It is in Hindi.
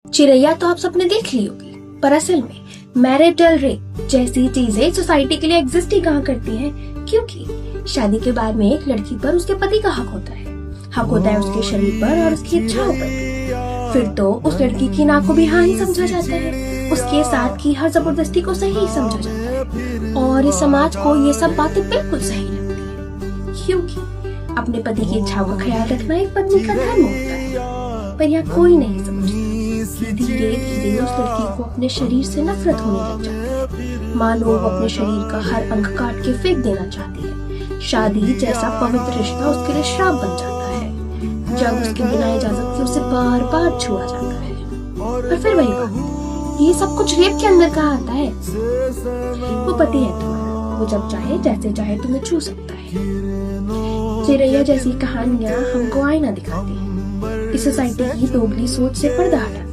चिरैया तो आप सबने देख ली होगी, पर असल में मैरिटल रेप जैसी चीजें सोसाइटी के लिए एग्जिस्ट ही कहाँ करती हैं, क्योंकि शादी के बाद में एक लड़की पर उसके पति का हक होता है। हक होता है उसके शरीर पर और उसकी इच्छाओं पर भी। फिर तो उस लड़की की ना को भी हाँ ही समझा जाता है, उसके साथ की हर जबरदस्ती को सही समझा जाता है। और इस समाज को ये सब बातें बिल्कुल सही लगती है, क्योंकि अपने पति की इच्छाओं का ख्याल रखना एक पत्नी का धर्म होता है। पर यहाँ कोई नहीं समझता। धीरे धीरे उस लड़की को अपने शरीर से नफरत होने लग जाती है, मानो वो अपने शरीर का हर अंग काट के फेंक देना चाहती है। शादी जैसा पवित्र रिश्ता उसके लिए श्राप बन जाता है, जब उसके बिना इजाजत के उसे बार बार छुआ जाता है। पर फिर वही बात, ये सब कुछ रेप के अंदर कहाँ आता है? वो पति है तुम्हारा, वो जब चाहे जैसे चाहे तुम्हें छू सकता है। चिरैया जैसी कहानियां हमको आईना दिखाती है, इस सोसाइटी की दोगली सोच से पर्दा हटाती है।